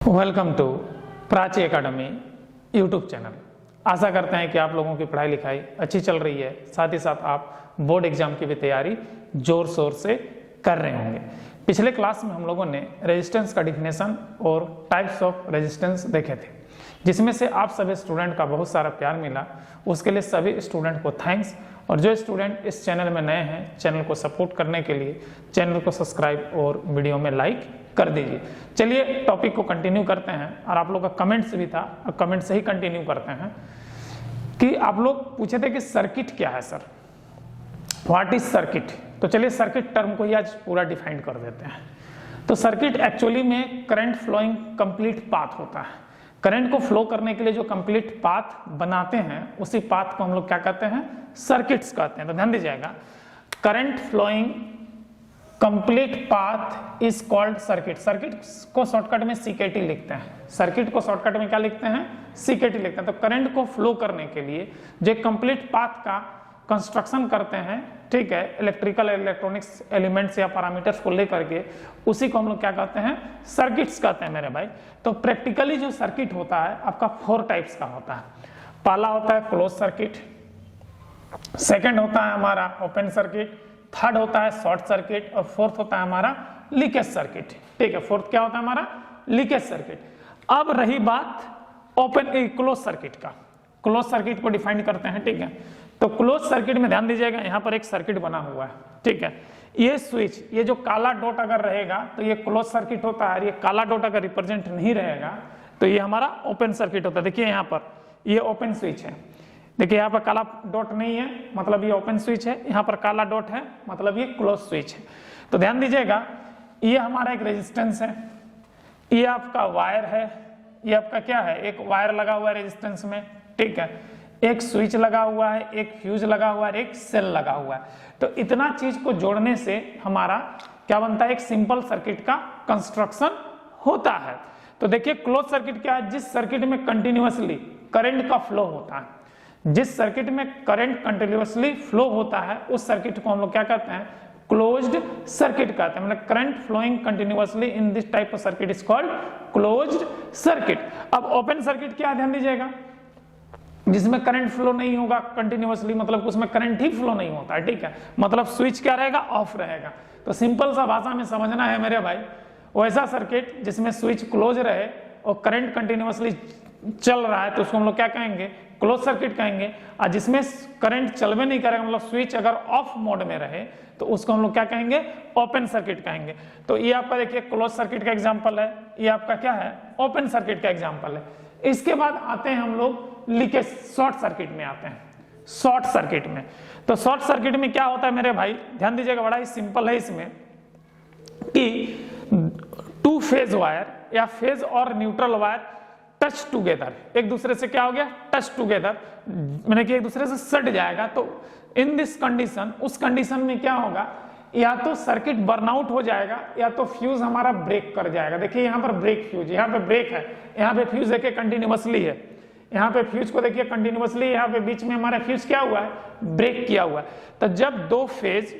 Welcome to Prachi academy YouTube channel. आशा करते हैं कि आप लोगों की पढ़ाई लिखाई अच्छी चल रही है, साथ ही साथ आप बोर्ड एग्जाम की भी तैयारी जोर शोर से कर रहे होंगे। पिछले क्लास में हम लोगों ने रेजिस्टेंस का डिफिनेशन और टाइप्स ऑफ रेजिस्टेंस देखे थे, जिसमें से आप सभी स्टूडेंट का बहुत सारा प्यार मिला। उसके लिए सभी स्टूडेंट को थैंक्स। और जो स्टूडेंट इस चैनल में नए हैं, चैनल को सपोर्ट करने के लिए चैनल को सब्सक्राइब और वीडियो में लाइक कर दीजिए। चलिए टॉपिक को कंटिन्यू करते हैं। और आप लोग का कमेंट्स भी था, कमेंट से ही कंटिन्यू करते हैं कि आप लोग पूछे थे कि सर्किट क्या है सर, व्हाट इज सर्किट। तो चलिए सर्किट टर्म को ही आज पूरा डिफाइन कर देते हैं। तो सर्किट एक्चुअली में करंट फ्लोइंग कंप्लीट पाथ होता है। करंट को फ्लो करने के लिए जो कंप्लीट पाथ बनाते हैं, उसी पाथ को हम लोग क्या कहते हैं, सर्किट्स कहते हैं। तो ध्यान दीजिएगा, current flowing complete path is called circuit. Circuit को शॉर्टकट में सीकेटी लिखते हैं। सर्किट को शॉर्टकट में क्या लिखते हैं, सीकेटी लिखते हैं। तो करंट को फ्लो करने के लिए जो कंप्लीट पाथ का कंस्ट्रक्शन करते हैं, ठीक है, इलेक्ट्रिकल इलेक्ट्रॉनिक्स एलिमेंट्स या पैरामीटर्स को लेकर के, उसी को हम लोग क्या कहते हैं, सर्किट्स कहते हैं मेरे भाई। तो प्रैक्टिकली जो सर्किट होता है आपका 4 टाइप्स का होता है। पहला होता है क्लोज सर्किट, सेकंड होता है हमारा ओपन सर्किट, थर्ड होता है शॉर्ट सर्किट, और फोर्थ होता है हमारा लीकेज सर्किट। ठीक है, फोर्थ क्या होता है हमारा, लीकेज सर्किट। अब रही बात ओपन क्लोज सर्किट का। क्लोज सर्किट को डिफाइन करते हैं, ठीक है। तो क्लोज सर्किट में ध्यान दीजिएगा, यहाँ पर एक सर्किट बना हुआ है, ठीक है। ये स्विच, ये जो काला डॉट अगर रहेगा तो ये क्लोज सर्किट होता है। ये काला डॉट अगर रिप्रेजेंट नहीं रहेगा तो ये हमारा ओपन सर्किट होता है। देखिए यहाँ पर ये ओपन स्विच है, देखिए यहाँ पर काला डॉट नहीं है, मतलब ये ओपन स्विच है। यहाँ पर काला डॉट है, मतलब ये क्लोज स्विच है। तो ध्यान दीजिएगा, ये हमारा एक रेजिस्टेंस है, ये आपका वायर है, ये आपका क्या है, एक वायर लगा हुआ है रेजिस्टेंस में, ठीक है। एक स्विच लगा हुआ है, एक फ्यूज लगा हुआ है, एक सेल लगा हुआ है। तो इतना चीज को जोड़ने से हमारा क्या बनता है, एक सिंपल सर्किट का कंस्ट्रक्शन होता है। तो देखिए क्लोज सर्किट क्या है, जिस सर्किट में कंटिन्यूअसली करंट का फ्लो होता है, जिस सर्किट में करंट कंटिन्यूअसली फ्लो होता है, उस सर्किट को हम लोग क्या कहते हैं, क्लोज्ड सर्किट कहते हैं। मतलब current flowing continuously in this type of circuit is called closed circuit. अब ओपन सर्किट क्या है, ध्यान दीजिएगा, जिसमें करंट फ्लो नहीं होगा कंटिन्यूअसली, मतलब उसमें करंट ही फ्लो नहीं होता है, ठीक है। मतलब स्विच क्या रहेगा, ऑफ रहेगा। तो सिंपल सा भाषा में समझना है मेरे भाई, वैसा सर्किट जिसमें स्विच क्लोज रहे और करंट कंटिन्यूअसली चल रहा है, तो उसको हम लोग क्या कहेंगे, क्लोज सर्किट कहेंगे। और जिसमें करंट चलवे नहीं करेगा, मतलब स्विच अगर ऑफ मोड में रहे, तो उसको हम लोग क्या कहेंगे, ओपन सर्किट कहेंगे। तो ये आपका देखिए क्लोज सर्किट का एग्जांपल है, ये आपका क्या है, ओपन सर्किट का एग्जांपल है। इसके बाद आते हैं हम लोग लीकेज, शॉर्ट सर्किट में आते हैं। शॉर्ट सर्किट में, तो शॉर्ट सर्किट में क्या होता है मेरे भाई, ध्यान दीजिएगा, बड़ा ही सिंपल है इसमें कि 2 फेज वायर या फेज और न्यूट्रल वायर टच टुगेदर, एक दूसरे से क्या हो गया, टच टुगेदर, मैंने कि एक दूसरे से सट जाएगा। तो इन दिस कंडीशन, उस कंडीशन में क्या होगा, या तो सर्किट बर्नआउट हो जाएगा या तो फ्यूज हमारा ब्रेक कर जाएगा। देखिए यहाँ पर ब्रेक फ्यूज, यहाँ पे ब्रेक है, यहाँ पे फ्यूज देखिए कंटिन्यूअसली है, यहाँ पे फ्यूज को देखिए कंटिन्यूअसली, यहाँ पे बीच में हमारा फ्यूज क्या हुआ है, ब्रेक किया हुआ है। तो जब 2 फेज,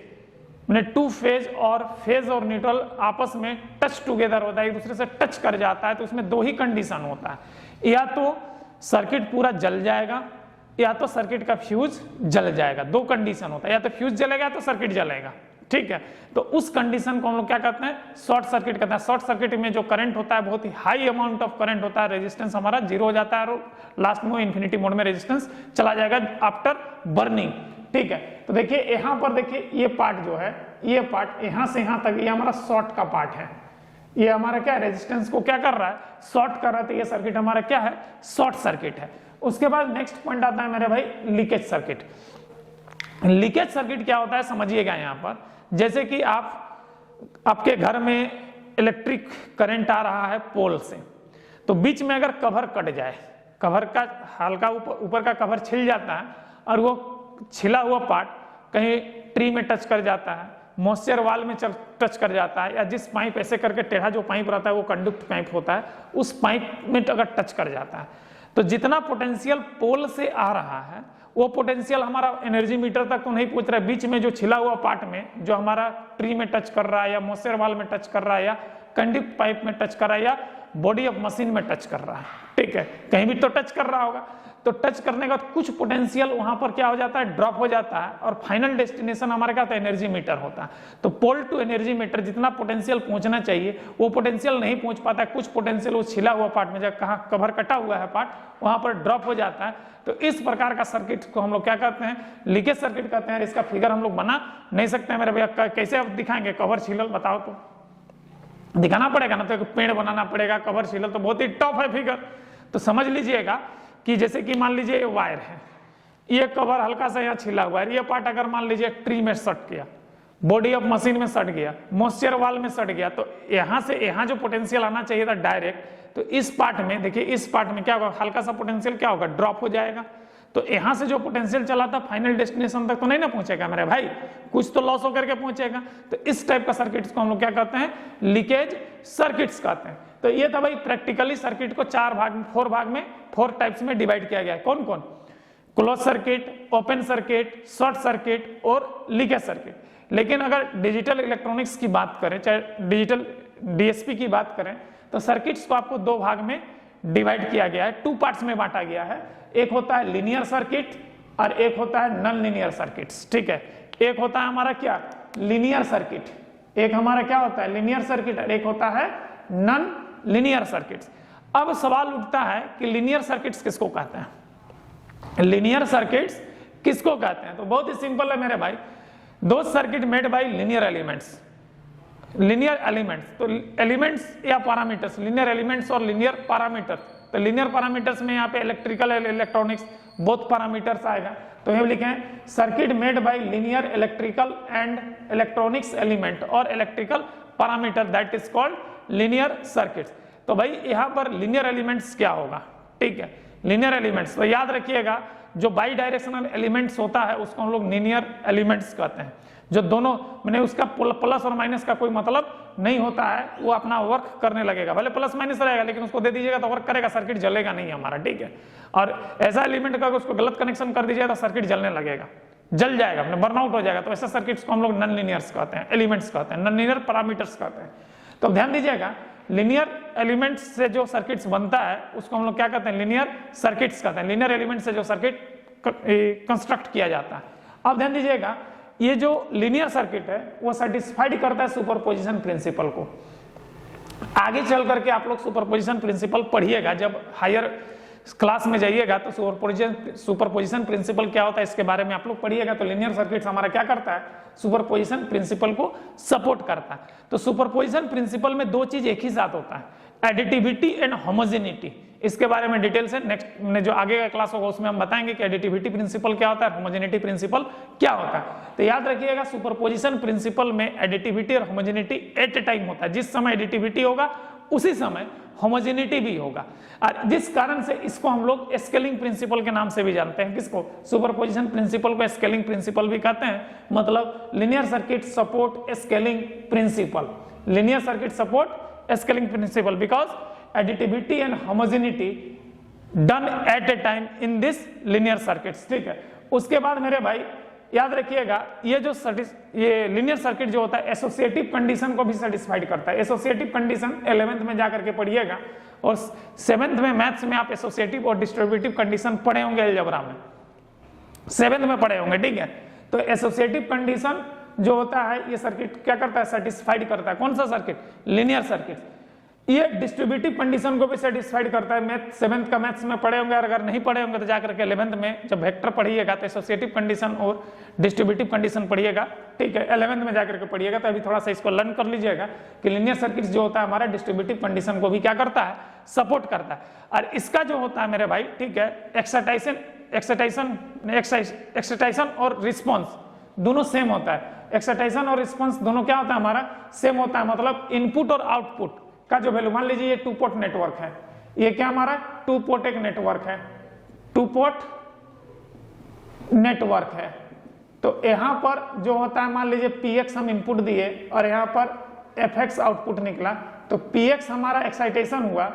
मैंने 2 फेज और न्यूट्रल आपस में टच टुगेदर होता है, एक दूसरे से टच कर जाता है, तो उसमें 2 ही कंडीशन होता है, या तो सर्किट पूरा जल जाएगा या तो सर्किट का फ्यूज जल जाएगा। 2 कंडीशन होता है, या तो फ्यूज जलेगा तो सर्किट जलेगा, ठीक है। तो उस कंडीशन को हम लोग क्या कहते हैं, शॉर्ट सर्किट कहते हैं। शॉर्ट सर्किट में जो करंट होता है, बहुत ही हाई अमाउंट ऑफ करंट होता है, रेजिस्टेंस हमारा 0 हो जाता है और लास्ट में इंफिनिटी मोड में रेजिस्टेंस चला जाएगा आफ्टर बर्निंग, ठीक है। तो देखिए यहाँ पर देखिए ये पार्ट जो है, ये पार्ट यहाँ से यहाँ तक, ये हमारा शॉर्ट का पार्ट है। ये हमारा क्या है, रेजिस्टेंस को क्या कर रहा है, शॉर्ट कर रहा है। तो ये सर्किट हमारा क्या है, शॉर्ट सर्किट है। उसके बाद नेक्स्ट पॉइंट आता है मेरे भाई, लीकेज सर्किट। लीकेज सर्किट क्या होता है समझिएगा, यहाँ पर जैसे कि आपके घर में इलेक्ट्रिक करंट आ रहा है पोल से, तो बीच में अगर कवर कट जाए, कवर का हल्का ऊपर का कवर छिल जाता है और वो छिला हुआ पार्ट कहीं ट्री में टच कर जाता है, मॉइस्चर वाल में टच कर जाता है, या जिस पाइप ऐसे करके टेढ़ा जो पाइप रहता है वो कंडक्ट पाइप होता है, उस पाइप में अगर टच कर जाता है, तो जितना पोटेंशियल पोल से आ रहा है वो पोटेंशियल हमारा एनर्जी मीटर तक तो नहीं पहुंच रहा है, बीच में जो छिला हुआ पार्ट में जो हमारा ट्री में टच कर रहा है या मॉइस्चर वाल में टच कर रहा है या कंडक्टिव पाइप में टच कर रहा है या बॉडी ऑफ मशीन में टच कर रहा है, ठीक है, कहीं भी तो टच कर रहा होगा। तो टच करने का कुछ पोटेंशियल वहां पर क्या हो जाता है, ड्रॉप हो जाता है, और फाइनल डेस्टिनेशन हमारा क्या होता है, एनर्जी मीटर होता है। तो पोल टू एनर्जी मीटर जितना पोटेंशियल पहुंचना चाहिए वो पोटेंशियल नहीं पहुंच पाता है, कुछ पोटेंशियल वो छिला हुआ पार्ट में, जब कहाँ कवर कटा हुआ है पार्ट वहां पर ड्रॉप हो जाता है। तो इस प्रकार का सर्किट को हम लोग क्या कहते हैं, लीकेज सर्किट कहते हैं। इसका फिगर हम लोग बना नहीं सकते हैं मेरे भैया, कैसे आप दिखाएंगे, कवर छिलल बताओ तो दिखाना पड़ेगा ना, तो एक पेड़ बनाना पड़ेगा, कवर छिलल तो बहुत ही टफ है फिगर। तो समझ लीजिएगा कि जैसे कि मान लीजिए ये वायर है, ये कवर हल्का सा यहाँ छिला हुआ है, ये पार्ट अगर मान लीजिए ट्री में सट गया, बॉडी ऑफ मशीन में सट गया, मॉइस्चर वाल में सट गया, तो यहाँ से यहाँ जो पोटेंशियल आना चाहिए था डायरेक्ट, तो इस पार्ट में देखिए, इस पार्ट में क्या होगा, हल्का सा पोटेंशियल क्या होगा, ड्रॉप हो जाएगा। तो यहाँ से जो पोटेंशियल चला था फाइनल डेस्टिनेशन तक तो नहीं ना पहुंचेगा मेरे भाई, कुछ तो लॉस होकर के पहुंचेगा। तो इस टाइप का सर्किट्स को हम लोग क्या कहते हैं, लीकेज सर्किट्स कहते हैं। तो ये था भाई प्रैक्टिकली सर्किट को 4 टाइप्स में डिवाइड किया गया है। कौन कौन, close circuit, open circuit, short circuit और लीकेज सर्किट। लेकिन अगर डिजिटल इलेक्ट्रॉनिक्स की बात करें, चाहे डिजिटल डीएसपी की बात करें, तो सर्किट्स को आपको 2 भाग में डिवाइड किया गया है, 2 पार्ट्स में बांटा गया है। एक होता है लीनियर सर्किट और एक होता है नॉन लीनियर सर्किट्स, ठीक है। एक होता है हमारा क्या, लीनियर सर्किट, एक हमारा क्या होता है लीनियर सर्किट, और एक होता है नॉन लीनियर सर्किट्स। अब सवाल उठता है कि लीनियर सर्किट्स किसको कहते हैं, लीनियर सर्किट्स किसको कहते हैं। तो बहुत ही सिंपल है मेरे भाई, दो circuit made by linear elements, linear elements, तो एलिमेंट्स या पैरामीटर्स, लीनियर एलिमेंट्स और लीनियर पैरामीटर। तो लीनियर पैरामीटर्स में यहाँ पे इलेक्ट्रिकल इलेक्ट्रॉनिक्स बोथ पैरामीटर्स आएगा। तो ये लिखें circuit made by linear electrical and electronics element और electrical parameter, that is called linear circuits. तो भाई यहाँ पर लीनियर एलिमेंट्स क्या होगा, ठीक है, लीनियर एलिमेंट्स तो याद रखिएगा, जो बाई डायरेक्शनल एलिमेंट्स होता है उसको हम लोग लीनियर एलिमेंट्स कहते हैं। जो दोनों मैंने उसका प्लस और माइनस का कोई मतलब नहीं होता है, वो अपना वर्क करने लगेगा, भले प्लस माइनस रहेगा लेकिन उसको दे दीजिएगा तो वर्क करेगा, सर्किट जलेगा नहीं हमारा, ठीक है। और ऐसा एलिमेंट का उसको गलत कनेक्शन कर दीजिएगा तो सर्किट जलने लगेगा, जल जाएगा, बर्नआउट हो जाएगा। तो ऐसे सर्किट्स को हम लोग नॉन लीनियर्स कहते हैं, एलिमेंट्स कहते हैं, नॉन लीनियर पैरामीटर्स कहते हैं। तो ध्यान दीजिएगा, लीनियर एलिमेंट्स से जो सर्किट्स बनता है उसको हम लोग क्या कहते हैं, लीनियर सर्किट्स कहते हैं। लीनियर एलिमेंट से जो सर्किट कंस्ट्रक्ट किया जाता है। अब ध्यान दीजिएगा, ये जो लीनियर सर्किट है वो सेटिस्फाइड करता है सुपरपोजिशन प्रिंसिपल को। आगे चल करके आप लोग सुपरपोजिशन प्रिंसिपल पढ़िएगा, जब हायर क्लास में जाइएगा तो सुपरपोजिशन प्रिंसिपल क्या होता है इसके बारे में आप लोग पढ़िएगा। तो लीनियर सर्किट्स हमारा क्या करता है, सुपरपोजिशन प्रिंसिपल को सपोर्ट करता है। तो सुपरपोजिशन प्रिंसिपल में 2 चीज एक ही साथ होता है, एडिटिविटी एंड होमोजेनिटी। इसके बारे में डिटेल से नेक्स्ट में जो आगे का क्लास होगा उसमें हम बताएंगे कि एडिटिविटी प्रिंसिपल क्या होता है, होमोजेनिटी प्रिंसिपल क्या होता है। तो याद रखिएगा, सुपरपोजिशन प्रिंसिपल में एडिटिविटी और होमोजेनिटी एट ए टाइम होता है। जिस समय एडिटिविटी होगा उसी समय होमोजेनिटी भी होगा, और जिस कारण से इसको हम लोग स्केलिंग प्रिंसिपल के नाम से भी जानते हैं। किसको, सुपरपोजिशन प्रिंसिपल को स्केलिंग प्रिंसिपल भी कहते हैं। मतलब linear circuit support scaling principle, linear circuit support scaling principle because additivity and homogeneity done at a time in this linear circuits, ठीक है। उसके बाद मेरे भाई याद रखिएगा, ये जो लीनियर सर्किट जो होता है एसोसिएटिव कंडीशन को भी सेटिस्फाइड करता है। एसोसिएटिव कंडीशन 11th में जाकर के पढ़िएगा, और 7th में मैथ्स में आप एसोसिएटिव और डिस्ट्रीब्यूटिव कंडीशन पढ़े होंगे, अलजेब्रा में 7th में पढ़े होंगे, ठीक है। तो एसोसिएटिव कंडीशन जो होता है ये सर्किट क्या करता है, सेटिस्फाइड करता है। कौन सा सर्किट, लीनियर सर्किट। ये डिस्ट्रीब्यूटिव कंडीशन को भी सेटिस्फाइड करता है। मैथ 7th का मैथ्स में पढ़े होंगे, और अगर नहीं पढ़े होंगे तो जाकर के 11th में जब वेक्टर पढ़िएगा तो एसोसिएटिव कंडीशन और डिस्ट्रीब्यूटिव कंडीशन पढ़िएगा, ठीक है। 11th में जाकर के पढ़िएगा, तो अभी थोड़ा सा इसको लर्न कर लीजिएगा कि लीनियर सर्किट जो होता है हमारा डिस्ट्रीब्यूटिव कंडीशन को भी क्या करता है, सपोर्ट करता है। और इसका जो होता है मेरे भाई, ठीक है, एक्साइटेशन और रिस्पॉन्स दोनों सेम होता है। एक्साइटेशन और रिस्पॉन्स दोनों क्या होता है हमारा, सेम होता है। मतलब इनपुट और आउटपुट का जो वैल्यू, मान लीजिए ये 2 पोर्ट नेटवर्क है, ये क्या हमारा 2 पोर्ट एक नेटवर्क है, 2 पोर्ट नेटवर्क है। तो यहां पर जो होता है, मान लीजिए px हम इनपुट दिए और यहां पर fx आउटपुट निकला, तो px हमारा एक्साइटेशन हुआ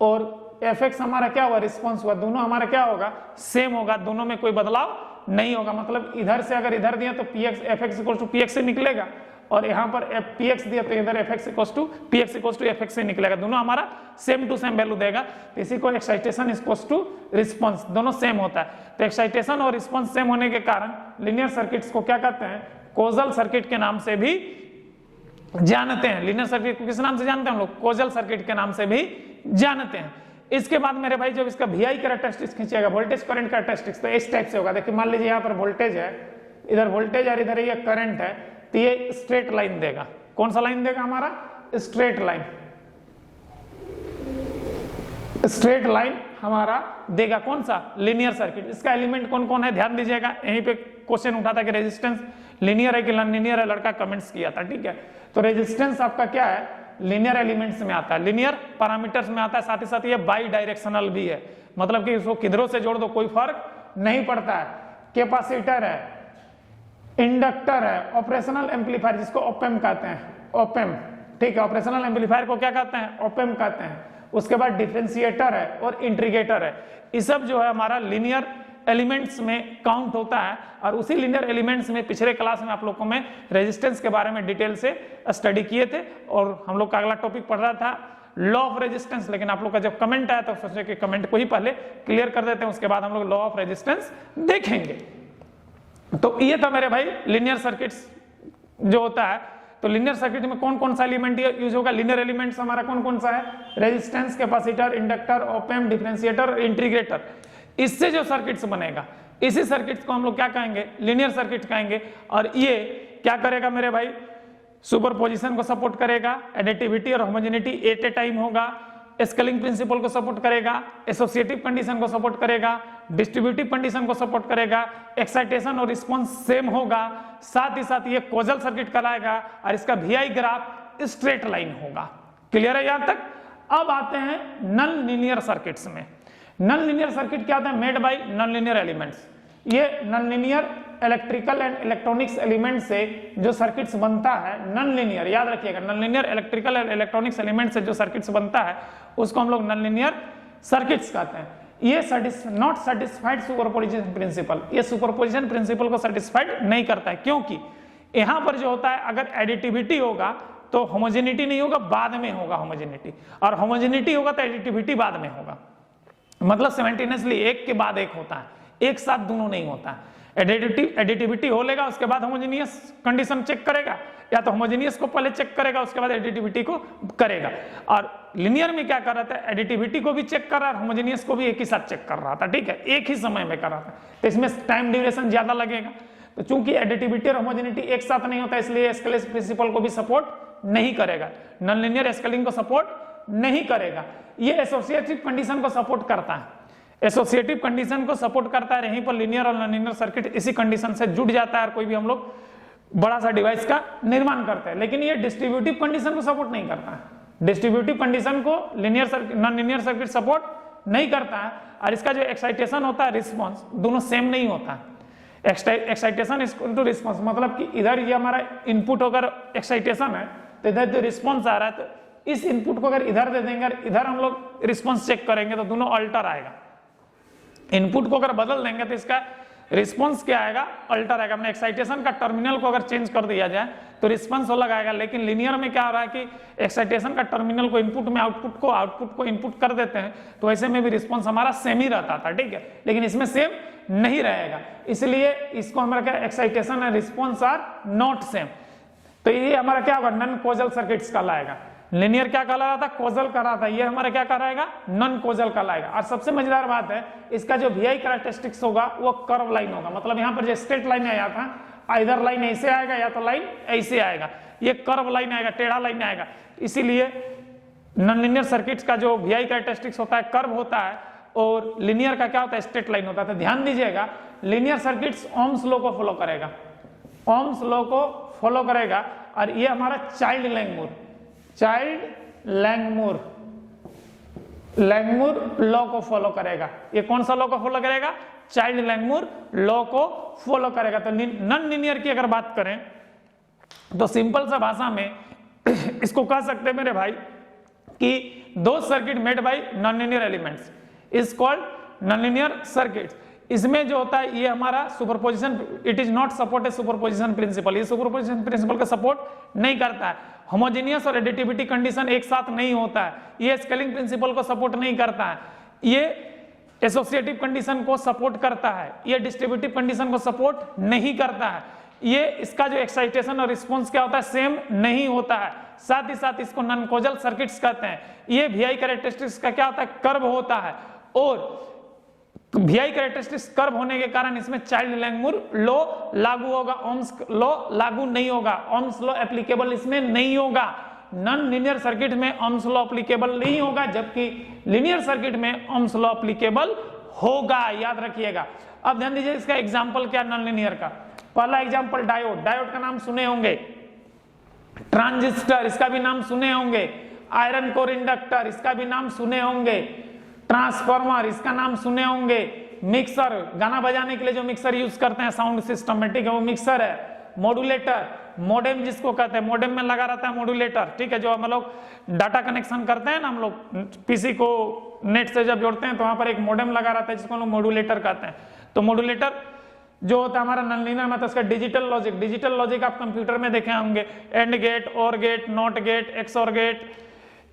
और fx हमारा क्या हुआ, रिस्पॉन्स हुआ। दोनों हमारा क्या होगा, सेम होगा, दोनों में कोई बदलाव नहीं होगा। मतलब इधर से अगर इधर दिया तो px fx equal to px से निकलेगा, और यहाँ पर px दिया तो इधर fx equals to px equals to fx से निकलेगा, दोनों हमारा सेम टू सेम वैल्यू देगा। तो इसी को एक्साइटेशन इक्वल्स टू रिस्पॉन्स, दोनों सेम होता है। तो एक्साइटेशन और रिस्पॉन्स सेम होने के कारण लीनियर सर्किट्स को क्या कहते हैं, कोजल सर्किट के नाम से भी जानते हैं। लीनियर सर्किट को किस नाम से जानते हैं हम लोग, कोजल सर्किट के नाम से भी जानते हैं। इसके बाद मेरे भाई जब इसका VI कैरेक्टरिस्टिक्स खींचेगा, वोल्टेज करंट कैरेक्टरिस्टिक्स, तो इस टाइप से होगा। देखिए मान लीजिए यहाँ पर वोल्टेज है, इधर वोल्टेज और इधर ये करंट है, तो ये स्ट्रेट लाइन देगा। कौन सा लाइन देगा हमारा, स्ट्रेट लाइन, स्ट्रेट लाइन हमारा देगा। कौन सा, लीनियर सर्किट। इसका एलिमेंट कौन कौन है ध्यान दीजिएगा, यहीं पे क्वेश्चन उठा था कि रेजिस्टेंस लीनियर है कि नॉन लीनियर है, लड़का कमेंट्स किया था, ठीक है। तो रेजिस्टेंस आपका क्या है, लीनियर एलिमेंट्स में आता है, लीनियर पैरामीटर्स में आता है, साथ ही साथ ये बाई डायरेक्शनल भी है, मतलब कि इसको किधरों से जोड़ दो कोई फर्क नहीं पड़ता है। कैपेसिटर है, इंडक्टर है, ऑपरेशनल एम्पलीफायर जिसको ओपेम कहते हैं, ओपेम, ठीक है। ऑपरेशनल एम्पलीफायर को क्या कहते हैं, ओपेम कहते हैं। उसके बाद डिफरेंशिएटर है और इंटीग्रेटर है। ये सब जो है हमारा लीनियर एलिमेंट्स में काउंट होता है। और उसी लीनियर एलिमेंट्स में पिछले क्लास में आप लोगों में रेजिस्टेंस के बारे में डिटेल से स्टडी किए थे, और हम लोग का अगला टॉपिक पढ़ रहा था लॉ ऑफ रेजिस्टेंस। लेकिन आप लोग का जब कमेंट आया तो सोचे कि कमेंट को ही पहले क्लियर कर देते हैं, उसके बाद हम लोग लॉ ऑफ रेजिस्टेंस देखेंगे। तो ये था मेरे भाई लीनियर सर्किट्स जो होता है। तो लीनियर सर्किट में कौन कौन सा एलिमेंट यूज होगा, लीनियर एलिमेंट्स हमारा कौन कौन सा है, resistance, capacitor, inductor, op-amp, differentiator, integrator. इससे जो सर्किट्स बनेगा, इसी सर्किट्स को हम लोग क्या कहेंगे, लीनियर सर्किट कहेंगे। और ये क्या करेगा मेरे भाई, सुपरपोजिशन को सपोर्ट करेगा, एडिटिविटी और होमोजेनिटी एट ए टाइम होगा, स्केलिंग प्रिंसिपल को सपोर्ट करेगा, एसोसिएटिव कंडीशन को सपोर्ट करेगा, डिस्ट्रीब्यूटिव कंडीशन को सपोर्ट करेगा, एक्साइटेशन और रिस्पॉन्स सेम होगा, साथ ही साथ ये कोजल सर्किट कहलाएगा, और इसका VI ग्राफ स्ट्रेट लाइन होगा। क्लियर है यहां तक। अब आते हैं नॉन लीनियर सर्किट्स में। नॉन लीनियर सर्किट क्या होता है, made by non linear elements. ये non linear electrical and electronics element से जो सर्किट्स बनता है, नॉन लीनियर, याद रखिएगा, non linear electrical and electronics element से जो सर्किट्स बनता है उसको हम लोग नॉन लीनियर सर्किट्स कहते हैं। ये नॉट सेटिस्फाइड सुपरपोजिशन प्रिंसिपल, ये सुपरपोजिशन प्रिंसिपल को सेटिस्फाइड नहीं करता है, क्योंकि यहां पर जो होता है अगर एडिटिविटी होगा तो होमोजेनिटी नहीं होगा, बाद में होगा होमोजेनिटी, और होमोजेनिटी होगा तो एडिटिविटी बाद में होगा। मतलब सिमेल्टेनियसली एक के बाद एक होता है, एक साथ दोनों नहीं होता है। एडिटिविटी हो लेगा, उसके बाद होमोजेनियस कंडीशन चेक करेगा, या तो होमोजेनियस को पहले चेक करेगा उसके बाद एडिटिविटी को करेगा। और लिनियर में क्या कर रहा था, एडिटिविटी को भी चेक कर रहा है, होमोजेनियस को भी एक ही साथ चेक कर रहा था, ठीक है, एक ही समय में कर रहा था। तो इसमें टाइम ड्यूरेशन ज्यादा लगेगा। तो चूंकि एडिटिविटी और होमोजेनिटी एक साथ नहीं होता, इसलिए स्केलिंग प्रिंसिपल को भी सपोर्ट नहीं करेगा, नॉन लीनियर स्केलिंग को सपोर्ट नहीं करेगा। ये एसोसिएटिव कंडीशन को सपोर्ट करता है, एसोसिएटिव कंडीशन को सपोर्ट करता है। यहीं पर लीनियर और नॉन लीनियर सर्किट इसी कंडीशन से जुड़ जाता है और कोई भी हम लोग बड़ा सा डिवाइस का निर्माण करते हैं। लेकिन ये डिस्ट्रीब्यूटिव कंडीशन को सपोर्ट नहीं करता है, डिस्ट्रीब्यूटिव कंडीशन को linear circuit non linear circuit support नहीं करता है। और इसका जो एक्साइटेशन होता है, रिस्पॉन्स, दोनों सेम नहीं होता है। एक्साइटेशन इक्वल टू रिस्पॉन्स, मतलब कि इधर ये हमारा इनपुट अगर एक्साइटेशन है तो इधर जो रिस्पॉन्स आ रहा है, तो इस इनपुट को अगर इधर दे देंगे और इधर हम लोग रिस्पॉन्स चेक करेंगे तो दोनों अल्टर आएगा। इनपुट को अगर बदल देंगे तो इसका रिस्पॉन्स क्या आएगा, अल्टर आएगा। हमने एक्साइटेशन का टर्मिनल को अगर चेंज कर दिया जाए तो रिस्पॉन्स अलग आएगा। लेकिन लीनियर में क्या हो रहा है कि एक्साइटेशन का टर्मिनल को इनपुट में, आउटपुट को इनपुट कर देते हैं, तो ऐसे में भी रिस्पॉन्स हमारा सेम ही रहता था, ठीक है। लेकिन इसमें सेम नहीं रहेगा, इसलिए इसको हमारा क्या, excitation and response are not same. तो ये हमारा क्या होगा, नॉन कोजल सर्किट्स कहलाएगा। लिनियर क्या कहला रहा था, कोजल कर रहा था, ये हमारा क्या कहलाएगा, नॉन कोजल कहलाएगा। और सबसे मजेदार बात है, इसका जो VI कैरेक्टरिस्टिक्स होगा वो कर्व लाइन होगा। मतलब यहाँ पर जो स्ट्रेट लाइन आया था, इधर लाइन ऐसे आएगा या तो लाइन ऐसे आएगा, ये कर्व लाइन आएगा, टेढ़ा लाइन आएगा। इसीलिए नॉन लिनियर सर्किट्स का जो VI कैरेक्टरिस्टिक्स होता है कर्व होता है, और लिनियर का क्या होता है, स्ट्रेट लाइन होता है। तो ध्यान दीजिएगा, लिनियर सर्किट्स ओम्स लॉ को फॉलो करेगा, ओम्स लॉ को फॉलो करेगा। और ये हमारा चाइल्ड लैंगमुर लॉ को फॉलो करेगा। ये कौन सा लॉ को फॉलो करेगा, चाइल्ड लैंगमुर लॉ को फॉलो करेगा। तो नॉन लिनियर की अगर बात करें तो सिंपल सा भाषा में इसको कह सकते हैं मेरे भाई कि दो circuit made by non linear elements is called non linear circuits. इसमें जो होता है ये हमारा superposition, it is not support A superposition principle, ये सुपरपोजिशन प्रिंसिपल का सपोर्ट नहीं करता है। होमोजेनियस और एडिटिविटी कंडीशन एक साथ नहीं होता है, ये स्केलिंग प्रिंसिपल को सपोर्ट नहीं करता है, ये एसोसिएटिव कंडीशन को सपोर्ट करता है, ये डिस्ट्रीब्यूटिव कंडीशन को सपोर्ट नहीं करता है, ये इसका जो एक्साइटेशन और रिस्पॉन्स क्या होता है सेम नहीं होता है, साथ ही साथ इसको नॉन कॉजल सर्किट्स कहते हैं। ये VI कैरेक्टरिस्टिक्स का क्या होता है, कर्व होता है, और VI कैरेक्टरिस्टिक्स कर्व होने के कारण इसमें चाइल्ड लैंगमुर लॉ लागू होगा, ओम्स लॉ लागू नहीं होगा, ओम्स लॉ एप्लीकेबल इसमें नहीं होगा। नॉन लीनियर सर्किट में ओम्स लॉ एप्लीकेबल नहीं होगा, जबकि लीनियर सर्किट में ओम्स लॉ एप्लीकेबल होगा, याद रखिएगा। अब ध्यान दीजिए इसका एग्जांपल क्या नॉन लीनियर का। पहला एग्जांपल डायोड, डायोड का नाम सुने होंगे, ट्रांजिस्टर इसका भी नाम सुने होंगे, आयरन कोर इंडक्टर इसका भी नाम सुने होंगे, ट्रांसफार्मर इसका नाम सुने होंगे, मिक्सर गाना बजाने के लिए जो मिक्सर यूज करते हैं साउंड सिस्टम में, ठीक है, वो मिक्सर है, मॉड्यूलेटर, मॉडेम जिसको कहते हैं, मॉडेम में लगा रहता है मॉड्यूलेटर, ठीक है, जो हम लोग डाटा कनेक्शन करते हैं ना, हम लोग पीसी को नेट से जब जोड़ते हैं तो वहां पर एक मॉडेम लगा रहता है जिसको हम लोग मॉड्यूलेटर कहते हैं। तो मॉड्यूलेटर जो होता है हमारा नॉन लीनियर में, तो उसका डिजिटल लॉजिक आप कंप्यूटर में देखे होंगे, and gate, or gate, not gate, XOR gate,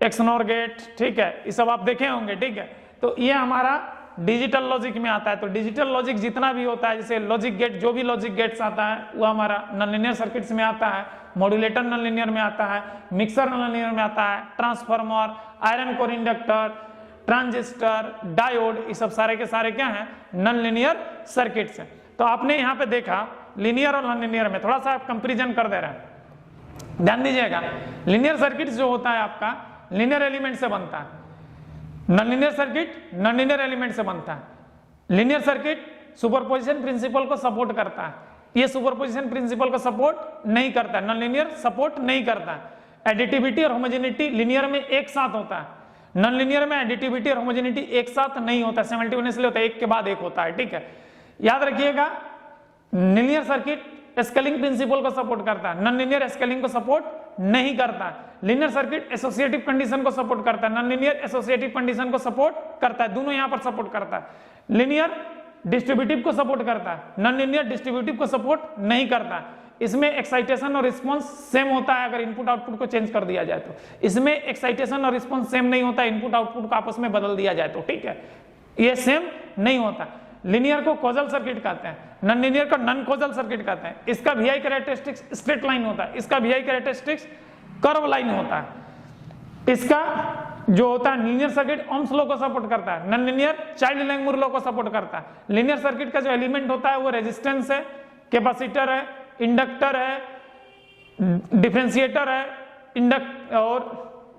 XNOR gate, ठीक है, ये सब आप देखे होंगे, ठीक है। तो ये हमारा डिजिटल लॉजिक में आता है। तो डिजिटल लॉजिक जितना भी होता है, जैसे लॉजिक गेट, जो भी लॉजिक गेट्स आता है वो हमारा नॉन लीनियर सर्किट्स में आता है, मॉड्यूलेटर नॉन लीनियर में आता है, मिक्सर नॉन लीनियर में आता है, transformer, iron core inductor, transistor, diode, ये सब सारे के सारे क्या हैं, नॉन लीनियर सर्किट्स हैं। तो आपने यहाँ पे देखा लीनियर और नॉन लीनियर में थोड़ा सा आप कंपेरिजन कर दे रहे हैं, ध्यान दीजिएगा। लीनियर सर्किट जो होता है आपका लीनियर एलिमेंट से बनता है, non linear circuit non linear element से बनता है। लीनियर सर्किट सुपरपोजिशन प्रिंसिपल को सपोर्ट करता है, ये सुपरपोजिशन प्रिंसिपल को सपोर्ट नहीं करता है, नॉन लीनियर सपोर्ट नहीं करता है। एडिटिविटी और होमोजेनिटी लीनियर में एक साथ होता है, नॉन लीनियर में एडिटिविटी और होमोजेनिटी एक साथ नहीं होता, सिमल्टेनियसली होता है, एक के बाद एक होता है, ठीक है। याद रखिएगा, लीनियर सर्किट स्केलिंग प्रिंसिपल को सपोर्ट करता है, नॉन लीनियर स्केलिंग को सपोर्ट नहीं करता है। लीनियर सर्किट एसोसिएटिव कंडीशन को सपोर्ट करता है, नॉन लीनियर एसोसिएटिव कंडीशन को सपोर्ट करता है, दोनों यहां पर सपोर्ट करता है। लीनियर डिस्ट्रीब्यूटिव को सपोर्ट करता है, नॉन लीनियर डिस्ट्रीब्यूटिव को सपोर्ट नहीं करता है। इसमें एक्साइटेशन और रिस्पॉन्स सेम होता है अगर इनपुट आउटपुट को चेंज कर दिया जाए तो, इसमें एक्साइटेशन और रिस्पॉन्स सेम नहीं होता इनपुट आउटपुट को आपस में बदल दिया जाए तो, ठीक है, ये सेम नहीं होता। लीनियर को कॉजल सर्किट कहते हैं, नॉन लीनियर को नॉन कॉजल सर्किट कहते हैं। इसका VI कैरेक्टरिस्टिक्स स्ट्रेट लाइन होता है, इसका VI कैरेक्टरिस्टिक्स कर्व लाइन होता है। इसका जो होता है लीनियर सर्किट ओम्स लॉ को सपोर्ट करता है, नॉन लीनियर चाइल्ड लैंगमुर लॉ को सपोर्ट करता है। लीनियर सर्किट का जो एलिमेंट होता है वो रेजिस्टेंस है, कैपेसिटर है, इंडक्टर है, डिफरेंशिएटर है,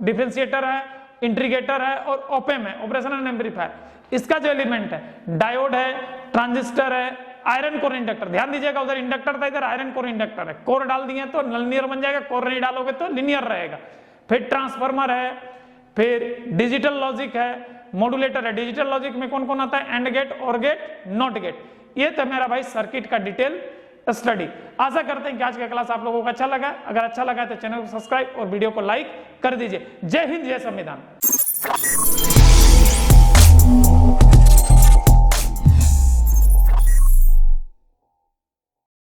डिफरेंशिएटर है, इंटीग्रेटर है और ओपेम है, ऑपरेशनल एम्पलीफायर। इसका जो एलिमेंट है डायोड है, ट्रांजिस्टर है, आयरन कोर इंडक्टर। ध्यान दीजिएगा, उधर इंडक्टर था, इधर आयरन कोर इंडक्टर है। कोर डाल दिए तो लीनियर बन जाएगा, कोर नहीं डालोगे तो लीनियर रहेगा। फिर ट्रांसफार्मर है, फिर डिजिटल लॉजिक है, मॉड्यूलेटर है। डिजिटल लॉजिक में कौन कौन आता है, and gate, or gate, not gate. ये तो मेरा भाई सर्किट का डिटेल स्टडी। आशा करते हैं कि आज का क्लास आप लोगों को अच्छा लगा। अगर अच्छा लगा तो चैनल को सब्सक्राइब और वीडियो को लाइक कर दीजिए। जय हिंद, जय संविधान।